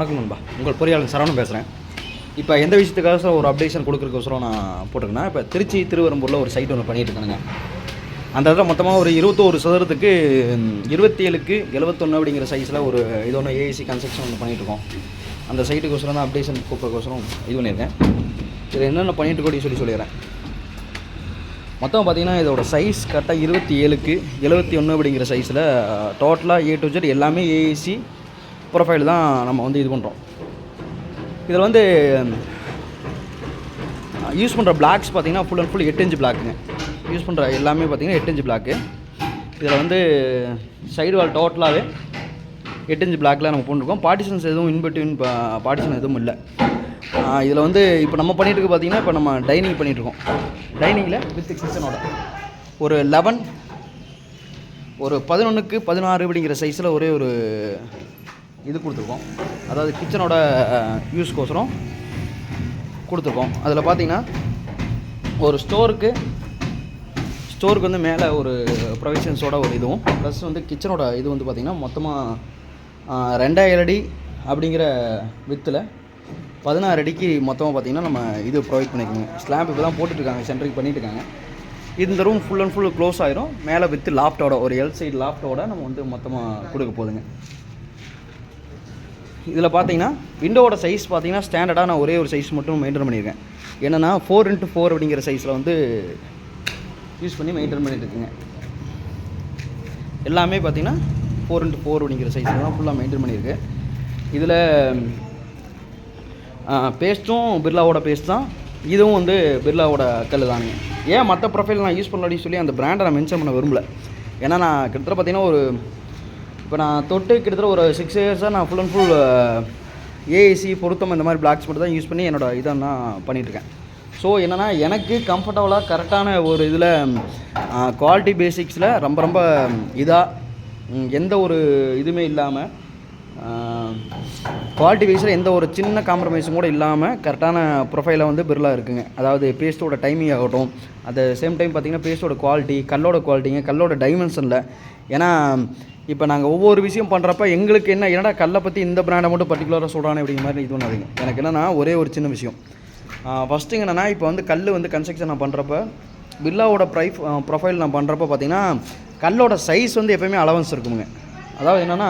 வணக்கம் நண்பா, உங்கள் பொறியாளர் சரவணன் பேசுகிறேன். இப்போ எந்த விஷயத்துக்காக ஒரு அப்டேஷன் கொடுக்குறதுக்கோசரம் நான் போட்டிருக்கேன்னா, இப்போ திருச்சி திருவெரும்பூரில் ஒரு சைட் ஒன்று பண்ணிகிட்டு இருக்கானுங்க. அந்த இடத்துல மொத்தமாக ஒரு 21 சதுரத்துக்கு 27க்கு 71 அப்படிங்கிற சைஸில் ஒரு இது ஒன்று ஏஏசி கன்ஸ்ட்ரக்ஷன் ஒன்று பண்ணிகிட்ருக்கோம். அந்த சைட்டுக்கோசரம் தான் அப்டேஷன் கூப்பிட்றக்கோசரம் இது பண்ணியிருக்கேன். இதில் என்னென்ன பண்ணிட்டு அப்படின்னு சொல்லிடுறேன். மொத்தம் பார்த்திங்கன்னா இதோட சைஸ் கரெக்டாக 27க்கு 71 அப்படிங்கிற சைஸில் டோட்டலாக A to Z எல்லாமே ஏஏசி ப்ரொஃபைல் தான் நம்ம வந்து இது பண்ணுறோம். இதில் வந்து யூஸ் பண்ணுற பிளாக்ஸ் பார்த்திங்கன்னா ஃபுல் அண்ட் ஃபுல் 8 இன்ச் பிளாக்குங்க. யூஸ் பண்ணுற எல்லாமே பார்த்திங்கன்னா 8 இன்ச் பிளாக்கு. இதில் வந்து சைடு வால் டோட்டலாகவே 8 இன்ச் பிளாக்கில் நம்ம போட்டுருக்கோம். பார்ட்டிஷன்ஸ் எதுவும் இன்பிட்வீன் பார்ட்டிஷன் எதுவும் இல்லை. இதில் வந்து இப்போ நம்ம பண்ணிகிட்டு இருக்க பார்த்திங்கன்னா இப்போ நம்ம டைனிங் பண்ணிகிட்ருக்கோம். டைனிங்கில் வித் கிச்சனோட ஒரு 11க்கு 16 அப்படிங்கிற சைஸில் ஒரே ஒரு இது கொடுத்துருக்கோம். அதாவது கிச்சனோட யூஸ்க்கோசரம் கொடுத்துருக்கோம். அதில் பார்த்திங்கன்னா ஒரு ஸ்டோருக்கு வந்து மேலே ஒரு ப்ரொவிஷன்ஸோட ஒரு இதுவும் ப்ளஸ் வந்து கிச்சனோட இது வந்து பார்த்திங்கன்னா மொத்தமாக 2000 அடி அப்படிங்கிற வித்தில் 16 அடிக்கு மொத்தமாக பார்த்திங்கன்னா நம்ம இது ப்ரொவைட் பண்ணிக்கோங்க. ஸ்லாம்ப் இப்போ தான் போட்டுட்ருக்காங்க, சென்ட்ரிங் பண்ணிட்டுருக்காங்க. இந்த room full and full close ஆகிரும். மேலே வித் லாஃப்டோட ஒரு எல் சைடு லாஃப்டோட நம்ம வந்து மொத்தமாக கொடுக்க போதுங்க. இதில் பார்த்தீங்கன்னா விண்டோவோட சைஸ் பார்த்தீங்கன்னா ஸ்டாண்டர்டாக நான் ஒரே ஒரு சைஸ் மட்டும் மெயின்டைன் பண்ணியிருக்கேன். என்னென்னா 4x4 அப்படிங்கிற சைஸில் வந்து யூஸ் பண்ணி மெயின்டைன் பண்ணிட்டுருக்குங்க. எல்லாமே பார்த்தீங்கன்னா 4x4 அப்படிங்கிற சைஸில் தான் ஃபுல்லாக மெயின்டைன் பண்ணியிருக்கு. இதில் பேஸ்ட்டும் பிர்லாவோட பேஸ்ட் தான், இதுவும் வந்து பிர்லாவோட கல் தானுங்க. ஏன் மற்ற ப்ரொஃபைல் நான் யூஸ் பண்ணல அப்படின்னு சொல்லி அந்த பிராண்டை நான் மென்ஷன் பண்ண விரும்பல. ஏன்னா நான் கிட்டத்தட்ட பார்த்தீங்கன்னா இப்போ நான் கிட்டத்தட்ட ஒரு 6 இயர்ஸாக நான் ஃபுல் அண்ட் ஃபுல் ஏஏசி பொருத்தம் இந்த மாதிரி பிளாக்ஸ் மட்டும் தான் யூஸ் பண்ணி என்னோடய இதை நான் பண்ணிகிட்ருக்கேன். ஸோ என்னென்னா எனக்கு கம்ஃபர்டபுளாக கரெக்டான ஒரு இதில் குவாலிட்டி பேசிக்ஸில் ரொம்ப இதாக எந்த ஒரு இதுவுமே இல்லாமல் குவாலிட்டி வைஸில் எந்த ஒரு சின்ன காம்ப்ரமைஸும் கூட இல்லாமல் கரெக்டான ப்ரொஃபைலை வந்து பிர்லா இருக்குங்க. அதாவது பேஸ்ட்டோட டைமிங் ஆகட்டும், அட் த சேம் டைம் பார்த்திங்கன்னா பேஸ்ட்டோட குவாலிட்டி, கல்லோட குவாலிட்டிங்க, கல்லோட டைமென்ஷனில். ஏன்னா இப்போ நாங்கள் ஒவ்வொரு விஷயம் பண்ணுறப்ப எங்களுக்கு என்னடா கல்லை பற்றி இந்த பிராண்டை மட்டும் பர்டிகுலராக சொல்கிறானே அப்படிங்கிற மாதிரி இது பண்ணாதீங்க. எனக்கு என்னென்னா ஒரே ஒரு சின்ன விஷயம். ஃபஸ்ட்டு என்னென்னா இப்போ வந்து கல் வந்து கன்ஸ்ட்ரக்ஷன் நான் பண்ணுறப்ப பிர்லாவோட ப்ரொஃபைல் நான் பண்ணுறப்ப பார்த்திங்கன்னா கல்லோட சைஸ் வந்து எப்போயுமே அலவன்ஸ் இருக்குங்க. அதாவது என்னென்னா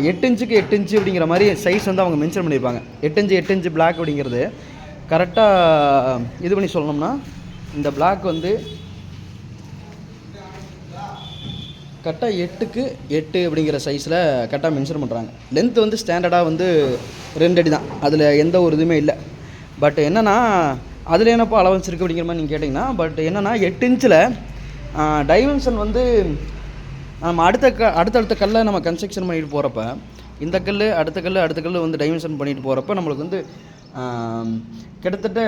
8 இன்ச்சுக்கு 8 இன்ச்சு அப்படிங்கிற மாதிரி சைஸ் வந்து அவங்க மென்ஷன் பண்ணியிருப்பாங்க. 8 இன்ச்சு பிளாக் அப்படிங்கிறது கரெக்டாக இது பண்ணி சொல்லணும்னா இந்த பிளாக் வந்து கரெக்டாக 8க்கு 8 அப்படிங்கிற சைஸில் கரெக்டாக மென்ஷன் பண்ணுறாங்க. லென்த் வந்து ஸ்டாண்டர்டாக வந்து 2 அடி தான், அதில் எந்த ஒரு இதுவுமே இல்லை. பட் என்னென்னா அதில் என்னப்போ அலவன்ஸ் இருக்குது அப்படிங்கிற மாதிரி நீங்கள் கேட்டிங்கன்னா, பட் என்னென்னா 8 இன்ச்சில் டைமென்ஷன் வந்து நம்ம அடுத்தடுத்த கல்லை நம்ம கன்ஸ்ட்ரக்ஷன் பண்ணிட்டு போகிறப்ப இந்த அடுத்த கல் வந்து டைமென்ஷன் பண்ணிட்டு போகிறப்ப நம்மளுக்கு வந்து கிட்டத்தட்ட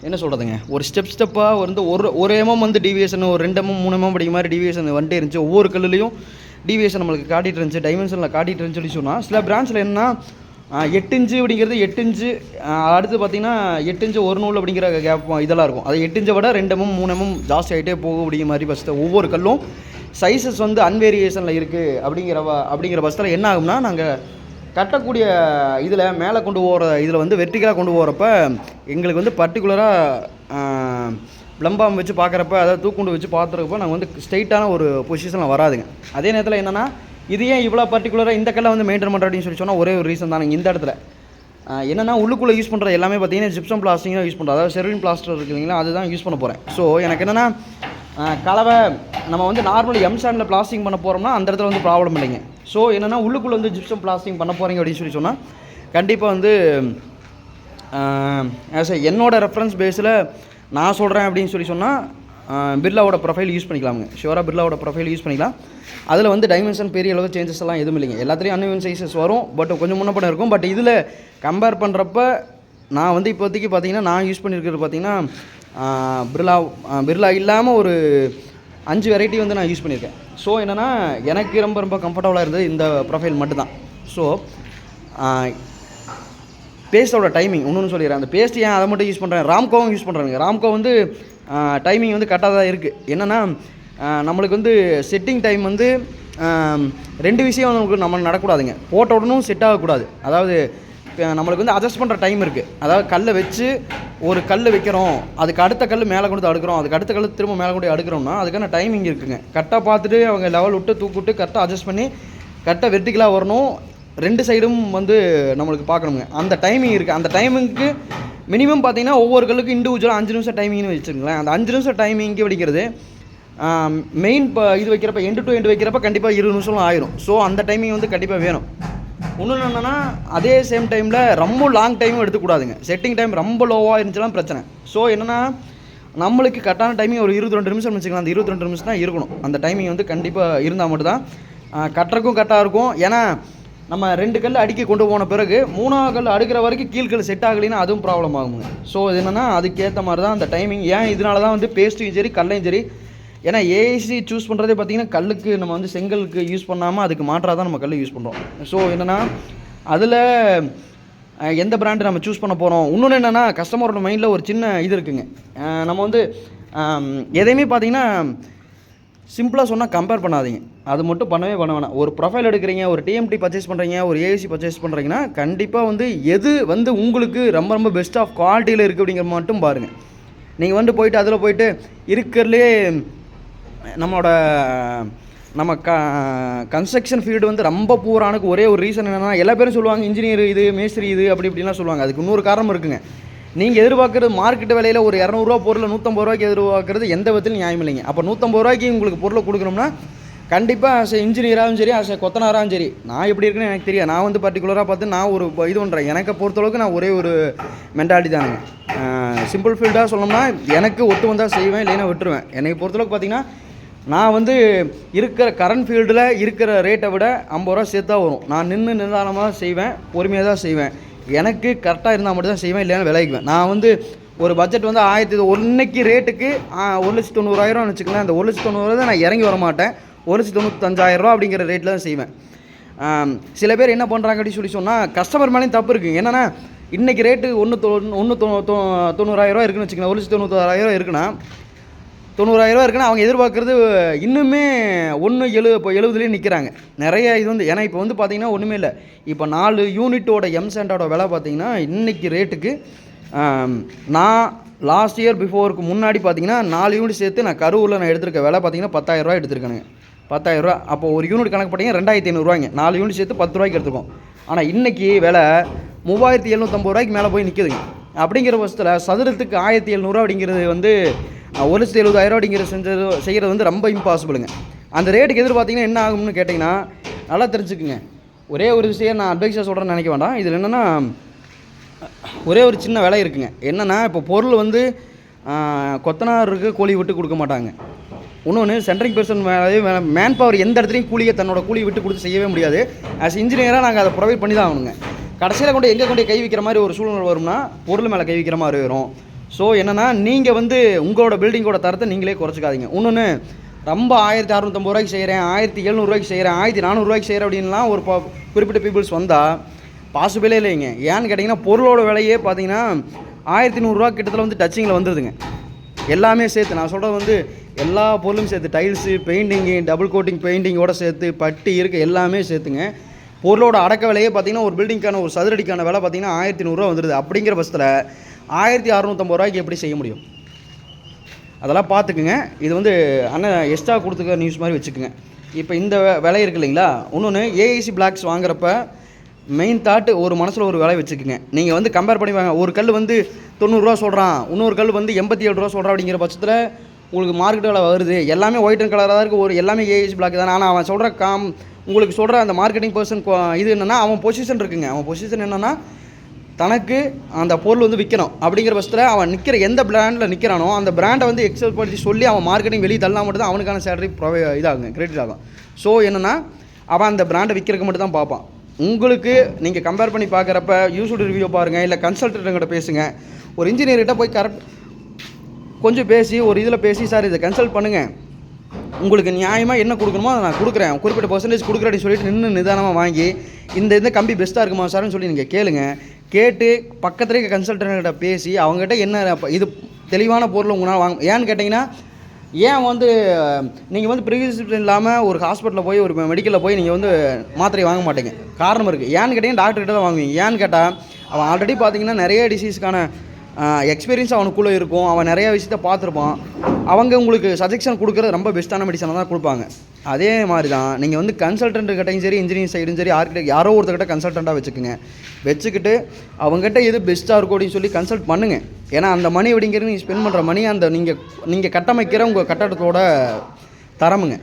என்ன சொல்கிறதுங்க, ஒரு ஸ்டெப்பாக வந்து ஒரு எம்எம் வந்து டிவியேஷன், ஒரு 2 mm 3 mm படிக்கிற மாதிரி டிவியேஷன் வந்துட்டே இருந்துச்சு. ஒவ்வொரு கல்லுலேயும் டிவியேஷன் நம்மளுக்கு காட்டிகிட்டு இருந்துச்சு, டைமென்ஷனில் காட்டிகிட்டு இருந்துச்சு சொன்னால் சில பிரான்ச்சில் என்னன்னா 8 இன்ச்சு அப்படிங்கிறது 8 இன்ச்சு, அடுத்து பார்த்திங்கன்னா 8 இன்ச்சு ஒரு நூல் அப்படிங்கிற கேப் இதெல்லாம் இருக்கும். அது 8 இன்ச்சை விட 2 mm 3 mm ஜாஸ்தி ஆகிட்டே போகும் அப்படிங்கிற மாதிரி பட்சத்தில் ஒவ்வொரு கல்லும் சைஸஸ் வந்து அன்வேரியேஷனில் இருக்குது. அப்படிங்கிற பட்சத்தில் என்ன ஆகும்னா நாங்கள் கட்டக்கூடிய இதில் மேலே கொண்டு போகிற இதில் வந்து வெர்டிகலாக கொண்டு போகிறப்ப எங்களுக்கு வந்து பர்டிகுலராக ப்ளம்பாம் வச்சு பார்க்குறப்ப, அதாவது தூக்குண்டு வச்சு பார்த்துறப்ப நாங்கள் வந்து ஸ்ட்ரைட்டான ஒரு பொசிஷனில் வராதுங்க. அதே நேரத்தில் என்னென்னா இது ஏன் இவ்வளோ பர்டிகுலராக இந்த கல்லை வந்து மெயின்டைன் பண்ணுற அப்படின்னு சொன்னால் ஒரே ஒரு ரீசன் தானுங்க. இந்த இடத்துல என்னென்னா உள்ளுக்குள்ளே யூஸ் பண்ணுற எல்லாமே பார்த்தீங்கன்னா ஜிப்சம் பிளாஸ்டிங் தான் யூஸ் பண்ணுறோம். அதாவது செர்வின் பிளாஸ்டர் இருக்குது இல்லைங்களா, அதுதான் யூஸ் பண்ண போகிறேன். ஸோ எனக்கு என்னென்னா கலவை நம்ம வந்து நார்மல் எம்சாண்டில் பிளாஸ்டிங் பண்ண போகிறோம்னா அந்த இடத்துல வந்து ப்ராப்ளம் இல்லைங்க. ஸோ என்னென்னா உள்ளுக்குள்ளே வந்து ஜிப்சம் பிளாஸ்டிங் பண்ண போகிறீங்க அப்படின்னு சொன்னால் கண்டிப்பாக வந்து என்னோடய ரெஃபரன்ஸ் பேஸில் நான் சொல்கிறேன் அப்படின்னு சொன்னால் பிர்லாவோட ப்ரொஃபைல் யூஸ் பண்ணிக்கலாமுங்க. ஷுவராக பிர்லாவோட ப்ரொஃபைல் யூஸ் பண்ணிக்கலாம். அதில் வந்து டைமென்ஷன் பெரிய அளவு சேஞ்சஸ் எல்லாம் எதுவும் இல்லைங்க. எல்லாத்துலேயும் அன்இவன் சைஸஸ் வரும், பட் கொஞ்சம் முன்னப்படம் இருக்கும். பட் இதில் கம்பேர் பண்ணுறப்ப நான் வந்து இப்போதைக்கு பார்த்திங்கன்னா நான் யூஸ் பண்ணியிருக்கிறது பார்த்திங்கன்னா பிர்லா இல்லாமல் ஒரு 5 வெரைட்டி வந்து நான் யூஸ் பண்ணியிருக்கேன். ஸோ என்னென்னா எனக்கு ரொம்ப கம்ஃபர்டபுளாக இருந்தது இந்த ப்ரொஃபைல் மட்டும்தான். ஸோ பேஸ்ட்டோட டைமிங் இன்னொன்று சொல்லிடுறேன். அந்த பேஸ்ட் ஏன் அதை மட்டும் யூஸ் பண்ணுறேன், ராம்கோவும் யூஸ் பண்ணுறாங்க. ராம்கோ வந்து டைமிங் வந்து கரெக்டாக தான் இருக்குது. என்னென்னா நம்மளுக்கு வந்து செட்டிங் டைம் வந்து 2 விஷயம் நமக்கு நம்ம நடக்கூடாதுங்க. போட்ட உடனும் செட் ஆகக்கூடாது. அதாவது நம்மளுக்கு வந்து அட்ஜஸ்ட் பண்ணுற டைம் இருக்குது. அதாவது கல்லை வச்சு ஒரு கல் வைக்கிறோம், அதுக்கு அடுத்த கல் மேலே கொண்டு அடுக்கிறோம், அதுக்கு அடுத்த கல் திரும்ப மேலே கொண்டு அடுக்கிறோம்னா அதுக்கான டைமிங் இருக்குங்க. கரெக்டாக பார்த்துட்டு அவங்க லெவல் விட்டு தூக்கிட்டு கரெக்டாக அட்ஜஸ்ட் பண்ணி கரெக்டாக வெர்டிக்கலாக வரணும். 2 சைடும் வந்து நம்மளுக்கு பார்க்கணுங்க. அந்த டைமிங் இருக்குது. அந்த டைமிங்க்கு மினிமம் பார்த்தீங்கன்னா ஒவ்வொரு கல்லுக்கு இண்டிவிஜுவலாக 5 நிமிஷம் டைமிங்னு வச்சுருங்களேன். அந்த 5 நிமிஷம் டைமிங்க்கு படிக்கிறது மெயின் இது வைக்கிறப்ப எண்டு டு எண்டு வைக்கிறப்ப கண்டிப்பாக 20 நிமிஷம் ஆயிரும். ஸோ அந்த டைமிங் வந்து கண்டிப்பாக வேணும். இன்னொன்று என்னென்னா அதே சேம் டைமில் ரொம்ப லாங் டைமும் எடுத்துக்கூடாதுங்க. செட்டிங் டைம் ரொம்ப லோவாக இருந்துச்சுலாம் பிரச்சனை. ஸோ என்னென்னா நம்மளுக்கு கரெக்டான டைமிங் ஒரு 22 நிமிஷம் வச்சுக்கலாம். அந்த 22 நிமிஷம் தான் இருக்கணும். அந்த டைமிங் வந்து கண்டிப்பாக இருந்தால் மட்டும்தான் கட்டுறக்கும் கரெக்டாக இருக்கும். ஏன்னா நம்ம 2 கல் அடிக்க கொண்டு போன பிறகு 3ஆவது கல் அடுக்கிற வரைக்கும் கீழ்கல் செட் ஆகலைன்னா அதுவும் ப்ராப்ளம் ஆகுங்க. ஸோ இது என்னென்னா அதுக்கேற்ற மாதிரி தான் அந்த டைமிங். ஏன் இதனால தான் வந்து பேஸ்ட்டும் சரி கல்லையும் சரி, ஏன்னா ஏசி சூஸ் பண்ணுறதே பார்த்திங்கன்னா கல்லுக்கு நம்ம வந்து செங்கலுக்கு யூஸ் பண்ணாமல் அதுக்கு மாற்றாக தான் நம்ம கல் யூஸ் பண்ணுறோம். ஸோ என்னென்னா அதில் எந்த பிராண்டு நம்ம சூஸ் பண்ண போகிறோம். இன்னொன்று என்னென்னா கஸ்டமரோட மைண்டில் ஒரு சின்ன இது இருக்குங்க. நம்ம வந்து எதையுமே பார்த்திங்கன்னா சிம்பிளாக சொன்னால் கம்பேர் பண்ணாதீங்க. அது மட்டும் பண்ண வேணாம். ஒரு ப்ரொஃபைல் எடுக்கிறீங்க, ஒரு டிஎம்டி பர்ச்சேஸ் பண்ணுறீங்க, ஒரு ஏசி பர்ச்சேஸ் பண்ணுறீங்கன்னா கண்டிப்பாக வந்து எது வந்து உங்களுக்கு ரொம்ப ரொம்ப பெஸ்ட் ஆஃப் குவாலிட்டியில் இருக்குது அப்படிங்கிற மட்டும் பாருங்கள். நீங்கள் வந்து போயிட்டு அதில் போயிட்டு இருக்கிறதுலே நம்ம கன்ஸ்ட்ரக்ஷன் ஃபீல்டு வந்து ரொம்ப பூரானுக்கு ஒரே ஒரு ரீசன் என்னென்னா எல்லா பேரும் சொல்லுவாங்க இன்ஜினியர் இது மேஸ்திரி இது அப்படி இப்படிலாம் சொல்லுவாங்க. அதுக்கு இன்னொரு காரணம் இருக்குங்க. நீங்கள் எதிர்பார்க்குறது மார்க்கெட் விலையில் ஒரு 200 ரூபா பொருளை 150 ரூபாய்க்கு எதிர்பார்க்குறது எந்த விதத்திலும் நியாயம் இல்லைங்க. அப்போ 150 ரூபாய்க்கு உங்களுக்கு பொருளை கொடுக்கணும்னா கண்டிப்பாக ஆஸ் இன்ஜினியராகவும் சரி ஆஸ் கொத்தனாராகவும் சரி, நான் எப்படி இருக்குன்னு எனக்கு தெரியாது. நான் வந்து பர்டிகுலராக பார்த்து நான் ஒரு இது பண்ணுறேன். எனக்கு பொறுத்தளவுக்கு நான் ஒரே ஒரு மென்டாலிட்டி தானுங்க. சிம்பிள் ஃபீல்டாக சொல்லணும்னா எனக்கு ஒத்து வந்தால் செய்வேன், இல்லைன்னா விட்டுருவேன். என்னை பொறுத்தளவுக்கு பார்த்தீங்கன்னா நான் வந்து இருக்கிற கரண்ட் ஃபீல்டில் இருக்கிற ரேட்டை விட 50 ரூபா சேர்த்தா வரும். நான் நிதானமாக செய்வேன், பொறுமையாக தான் செய்வேன். எனக்கு கரெக்டாக இருந்தால் மட்டும் தான் செய்வேன், இல்லைன்னா விளைவிக்குவேன். நான் வந்து ஒரு பட்ஜெட் வந்து 1001 ரேட்டுக்கு 1,90,000 வச்சுக்கலாம். அந்த 1,90,000 நான் இறங்கி வர மாட்டேன். 1,95,000 அப்படிங்கிற ரேட்டில் தான் செய்வேன். சில பேர் என்ன பண்ணுறாங்க அப்படின்னு சொன்னால் கஸ்டமர் மேலேயும் தப்பு இருக்குங்க. என்னென்னா இன்றைக்கி ரேட்டு 90,000 இருக்குன்னு வச்சுக்கலாம். 1,96,000 இருக்குன்னா 90,000 இருக்குன்னா அவங்க எதிர்பார்க்குறது இன்னுமே 1,70 நிற்கிறாங்க. நிறைய இது வந்து ஏன்னா இப்போ வந்து பார்த்திங்கன்னா ஒன்றுமே இல்லை. இப்போ 4 யூனிட்டோட எம்சாண்டோட விலை பார்த்திங்கன்னா இன்றைக்கி ரேட்டுக்கு நான் லாஸ்ட் இயர் பிஃபோருக்கு முன்னாடி பார்த்திங்கன்னா 4 யூனிட் சேர்த்து நான் கரூரில் நான் எடுத்திருக்க விலை பார்த்திங்கன்னா 10,000 ரூபா எடுத்துருக்கேனுங்க. 10,000 ரூபா. அப்போ ஒரு யூனிட் கணக்கு பார்த்தீங்கன்னா 2,500 ரூபாய்ங்க. 4 யூனிட் சேர்த்து 10 ரூபாய்க்கு எடுத்துருக்கோம். ஆனால் இன்றைக்கி விலை 3,750 ரூபாய்க்கு மேலே போய் நிற்குதுங்க. அப்படிங்கிற பட்சத்தில் சதுரத்துக்கு 1,700 அப்படிங்கிறது வந்து 1,70,000 அப்படிங்கிறது செய்கிறது வந்து ரொம்ப இம்பாசிபிளுங்க. அந்த ரேட்டுக்கு எதிர்பார்த்திங்கன்னா என்ன ஆகும்னு கேட்டிங்கன்னா நல்லா தெரிஞ்சுக்குங்க. ஒரே ஒரு விஷயம் நான் அட்வைஸாக சொல்கிறேன்னு நினைக்க வேண்டாம். இதில் என்னென்னா ஒரே ஒரு சின்ன விலை இருக்குங்க. என்னென்னா இப்போ பொருள் வந்து கொத்தனாருக்கு கூலி விட்டு கொடுக்க மாட்டாங்க. இன்னொன்று சென்ட்ரிங் பர்சன் மேன் பவர் எந்த இடத்துலையும் கூலியை தன்னோட கூலி விட்டு கொடுத்து செய்யவே முடியாது. ஆஸ் இன்ஜினியராக நாங்கள் அதை ப்ரொவைட் பண்ணி தான் ஆகணுங்க. கடைசியில் கொண்டு எங்கே கொண்டு கை வைக்கிற மாதிரி ஒரு சூழ்நிலை வரும்னா பொருள் மேலே கை வைக்கிற மாதிரி வரும். ஸோ என்னென்னா நீங்கள் வந்து உங்களோட பில்டிங்கோட தரத்தை நீங்களே குறைச்சிக்காதீங்க. இன்னொன்று ரொம்ப 1,650 ரூபாய்க்கு செய்கிறேன், 1,700 ரூபாய்க்கு செய்கிறேன், 1,400 ரூபாய்க்கு செய்கிறேன் அப்படின்லாம் ஒரு குறிப்பிட்ட பீப்புள்ஸ் வந்தால் பாசிபிளே இல்லைங்க. ஏன்னு கேட்டிங்கன்னா பொருளோட விலையே பார்த்தீங்கன்னா 1,100 ரூபா கிட்டத்தில் வந்து டச்சிங்கில் வந்துடுதுங்க. எல்லாமே சேர்த்து நான் சொல்கிறது வந்து எல்லா பொருளும் சேர்த்து டைல்ஸு, பெயிண்டிங்கு, டபுள் கோட்டிங் பெயிண்டிங்கோட சேர்த்து பட்டி இருக்க எல்லாமே சேர்த்துங்க. பொருளோட அடக்க விலையே பார்த்திங்கன்னா ஒரு பில்டிங்கான ஒரு சதுரடிக்கான விலை பார்த்திங்கன்னா 1,100 ரூபா வந்துடுது. அப்படிங்கிற பட்சத்தில் 1,650 ரூபாய்க்கு எப்படி செய்ய முடியும்? அதெல்லாம் பார்த்துக்குங்க. இது வந்து அண்ணன் எக்ஸ்ட்ரா கொடுத்துக்க நியூஸ் மாதிரி வச்சுக்கோங்க. இப்போ இந்த விலை இருக்குது இல்லைங்களா, இன்னொன்று ஏஐசி பிளாக்ஸ் வாங்குறப்ப மெயின் தாட்டு ஒரு மனசில் ஒரு விலை வச்சுக்கோங்க. நீங்கள் வந்து கம்பேர் பண்ணி வாங்க. ஒரு கல் வந்து 90 ரூபா சொல்கிறான், இன்னொரு கல் வந்து 87 ரூபா சொல்கிறான். அப்படிங்கிற பட்சத்தில் உங்களுக்கு மார்க்கெட் விலை வருது. எல்லாமே ஒயிட் அண்ட் கலராக இருக்குது. ஒரு எல்லாமே ஏஐசி பிளாக் தானே. ஆனால் அவன் சொல்கிற உங்களுக்கு சொல்கிற அந்த மார்க்கெட்டிங் பர்சன் இது என்னென்னா அவன் பொசிஷன் இருக்குங்க. அவன் பொசிஷன் என்னென்னா தனக்கு அந்த பொருள் வந்து விற்கணும். அப்படிங்கிற பட்சத்தில் அவன் நிற்கிற எந்த பிராண்டில் நிற்கிறானோ அந்த பிராண்டை வந்து எக்ஸல் படுத்தி சொல்லி அவன் மார்க்கெட்டிங் வெளியே தள்ளா மட்டும் தான் அவனுக்கான சேலரி இதாகுங்க, கிரெடிட் ஆகும். ஸோ என்னென்னா அவன் அந்த பிராண்டை விற்கிறதுக்கு மட்டும் தான் பார்ப்பான். உங்களுக்கு நீங்கள் கம்பேர் பண்ணி பார்க்குறப்ப யூஸ்டு ரிவ்யூ பாருங்கள், இல்லை கன்சல்டன்ட்கிட்ட பேசுங்க. ஒரு இன்ஜினியர்கிட்ட போய் கொஞ்சம் பேசி ஒரு இதில் பேசி சார் இதை கன்சல்ட் பண்ணுங்கள், உங்களுக்கு நியாயமாக என்ன கொடுக்கணுமோ அதை நான் கொடுக்குறேன், குறிப்பிட்ட பர்சன்டேஜ் கொடுக்குறேன்னு சொல்லிட்டு நிதானமாக வாங்கி இந்த கம்பி பெஸ்ட்டாக இருக்குமா சார்னு சொல்லி நீங்கள் கேளுங்க. கேட்டு பக்கத்துலேயே கன்சல்டன்ட்கிட்ட பேசி அவங்ககிட்ட என்ன இது தெளிவான பொருள் உங்களால் வாங்க. ஏன்னு கேட்டிங்கன்னா ஏன் வந்து நீங்கள் வந்து ப்ரிஸ்கிரிப்ஷன் இல்லாமல் ஒரு ஹாஸ்பிட்டலில் போய் ஒரு மெடிக்கலில் போய் நீங்கள் வந்து மாத்திரை வாங்க மாட்டீங்க? காரணம் இருக்குது. ஏன்னு கேட்டிங்கன்னா டாக்டர்கிட்ட தான் வாங்குவீங்க. ஏன்னு கேட்டால் அவன் ஆல்ரெடி பார்த்தீங்கன்னா நிறைய டிசீஸ்க்கான எக்ஸ்பீரியன்ஸ் அவனுக்குள்ளே இருக்கும். அவன் நிறைய விஷயத்த பார்த்துருப்பான். அவங்க உங்களுக்கு சஜெக்ஷன் கொடுக்குறது ரொம்ப பெஸ்ட்டான மெடிசனை தான் கொடுப்பாங்க. அதே மாதிரி தான் நீங்கள் வந்து கன்சல்டன்ட்டுக்கிட்டையும் சரி, இன்ஜினியரிங் சைடும் சரி, ஆர்கிடெக்ட் யாரோ ஒருத்தர்கிட்ட கன்சல்டண்ட்டாக வச்சுக்கிட்டு அவங்ககிட்ட எது பெஸ்ட்டாக இருக்கும் அப்படின்னு சொல்லி கன்சல்ட் பண்ணுங்கள். ஏன்னா அந்த மணி அப்படிங்கிறது நீங்கள் ஸ்பெண்ட் பண்ணுற மணி அந்த நீங்கள் கட்டமைக்கிற உங்கள் கட்டடத்தோட தரமுங்க.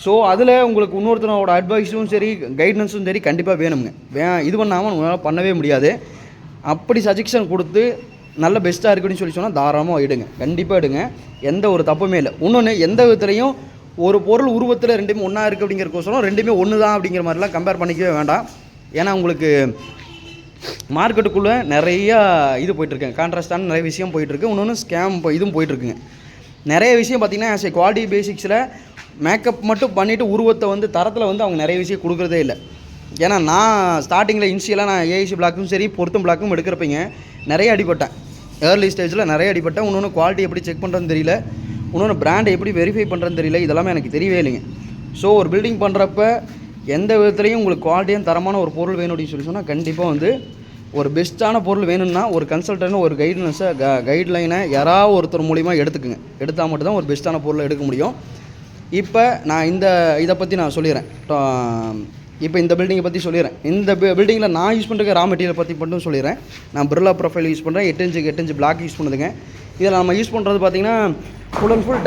ஸோ அதில் உங்களுக்கு இன்னொருத்தனோட அட்வைஸும் சரி, கைடன்ஸும் சரி கண்டிப்பாக வேணுங்க. இது பண்ணாமல் உங்களால் பண்ணவே முடியாது. அப்படி சஜெக்ஷன் கொடுத்து நல்ல பெஸ்ட்டாக இருக்குன்னு சொல்லி சொன்னால் தாராளமாக எடுங்க, கண்டிப்பாக எடுங்க. எந்த ஒரு தப்புமே இல்லை. இன்னொன்று, எந்த விதத்துலையும் ஒரு பொருள் உருவத்தில் ரெண்டுமே ஒன்றா இருக்குது அப்படிங்கிறக்கோசரம் ரெண்டுமே ஒன்று தான் அப்படிங்கிற மாதிரிலாம் கம்பேர் பண்ணிக்கவே வேண்டாம். ஏன்னா உங்களுக்கு மார்க்கெட்டுக்குள்ளே நிறையா இது போயிட்டுருக்குங்க, கான்ட்ராஸ்டான நிறைய விஷயம் போயிட்டுருக்கு. இன்னொன்று ஸ்கேம் இதுவும் போயிட்டுருக்குங்க. நிறைய விஷயம் பார்த்திங்கன்னா ஆஸ் ஏ குவாலிட்டி பேசிக்ஸில் மேக்கப் மட்டும் பண்ணிவிட்டு உருவத்தை வந்து தரத்தில் வந்து அவங்க நிறைய விஷயம் கொடுக்குறதே இல்லை. ஏன்னா நான் ஸ்டார்டிங்கில் இனிஷியலாக நான் ஏஐசி பிளாக்கும் சரி, பொருத்தம் பிளாக்கும் எடுக்கிறப்பைங்க நிறைய அடிபட்டேன். ஏர்லி ஸ்டேஜில் நிறைய அடிபட்டேன். இன்னொன்று குவாலிட்டி எப்படி செக் பண்ணுறதுன்னு தெரியல, இன்னொன்று பிராண்டை எப்படி வெரிஃபை பண்ணுறதுன்னு தெரியல. இதெல்லாமே எனக்கு தெரியவே இல்லைங்க. ஸோ ஒரு பில்டிங் பண்ணுறப்ப எந்த விதத்துலையும் உங்களுக்கு குவாலிட்டியான தரமான ஒரு பொருள் வேணும் அப்படின்னு சொல்லி சொன்னால் கண்டிப்பாக வந்து ஒரு பெஸ்ட்டான பொருள் வேணும்னா ஒரு கன்சல்டன்ட் ஒரு கைட்லைனை யாராவது ஒருத்தர் மூலிமா எடுத்துக்குங்க. எடுத்தால் மட்டும்தான் ஒரு பெஸ்ட்டான பொருளை எடுக்க முடியும். இப்போ நான் இதை பற்றி நான் சொல்லிடுறேன். இப்போ இந்த பில்டிங்கை பற்றி சொல்லிடுறேன். இந்த பில்டிங்கில் நான் யூஸ் பண்ணுற ரா மெட்டீரியல் பற்றி மட்டும் சொல்லிடுறேன். நான் பிர்லா ப்ரொஃபைல் யூஸ் பண்ணுறேன். 8 இன்ச்சுக்கு 8 இன்ச்சு பிளாக் யூஸ் பண்ணுதுங்க. இதில் நம்ம யூஸ் பண்ணுறது பார்த்திங்கன்னா ஃபுல் அண்ட் ஃபுல்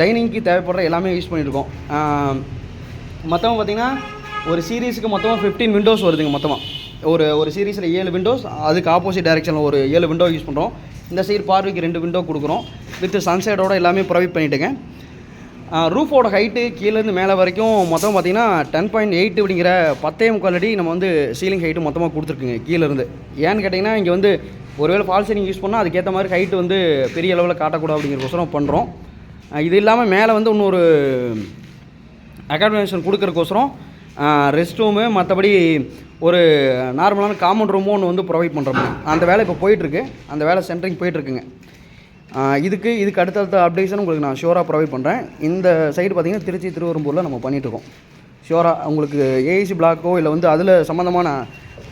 டைனிங்க்கு தேவைப்படுற எல்லாமே யூஸ் பண்ணியிருக்கோம். மொத்தமாக பார்த்திங்கன்னா ஒரு சீரீஸுக்கு மொத்தமாக 15 விண்டோஸ் வருதுங்க. மொத்தமாக ஒரு சீரீஸில் 7 விண்டோஸ், அதுக்கு ஆப்போசிட் டைரெக்ஷனில் ஒரு 7 விண்டோ யூஸ் பண்ணுறோம். இந்த சைடு பார்வைக்கு 2 விண்டோ கொடுக்குறோம். வித் சன்சைடோட எல்லாமே ப்ரொவைட் பண்ணிவிட்டுங்க. ரூஃபோட ஹைட்டு கீழேருந்து மேலே வரைக்கும் மொத்தம் பார்த்திங்கன்னா 10.8 அப்படிங்கிற 10.25 அடி நம்ம வந்து சீலிங் ஹைட்டு மொத்தமாக கொடுத்துருக்குங்க கீழேருந்து. ஏன்னு கேட்டிங்கன்னா இங்கே வந்து ஒருவேளை ஃபால் சீலிங் யூஸ் பண்ணால் அதுக்கேற்ற மாதிரி ஹைட்டு வந்து பெரிய அளவில் காட்டக்கூடாது அப்படிங்கிறக்கோசரம் பண்ணுறோம். இது இல்லாமல் மேலே வந்து இன்னொரு அகாமடேஷன் கொடுக்குறக்கோசரம் ரெஸ்ட் ரூமு, மற்றபடி ஒரு நார்மலான காமன் ரூமும் ஒன்று வந்து ப்ரொவைட் பண்ணுறோம். அந்த வேலை இப்போ போயிட்டுருக்கு. அந்த வேலை சென்ட்ரிங் போயிட்டுருக்குங்க. இதுக்கு அடுத்தடுத்த அப்டேஷன் உங்களுக்கு நான் ஷியோராக ப்ரொவைட் பண்ணுறேன். இந்த சைடு பார்த்திங்கன்னா திருச்சி, திருவெரும்பூரில் நம்ம பண்ணிகிட்ருக்கோம். ஷியோராக உங்களுக்கு ஏஐசி பிளாக்கோ இல்லை வந்து அதில் சம்மந்தமான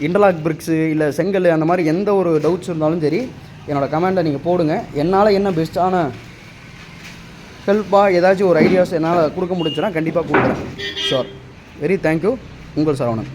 இன்டர்லாக் பிரிக்ஸு இல்லை செங்கல் அந்த மாதிரி எந்த ஒரு டவுட்ஸ் இருந்தாலும் சரி என்னோடய கமெண்ட்டில் நீங்கள் போடுங்க. என்னால் என்ன பெஸ்ட்டான ஹெல்ப்பாக ஏதாச்சும் ஒரு ஐடியாஸ் என்னால் கொடுக்க முடிஞ்சுன்னா கண்டிப்பாக கொடுக்குறேன். ஷோர். Very thank you. உங்கள் சரவணன்.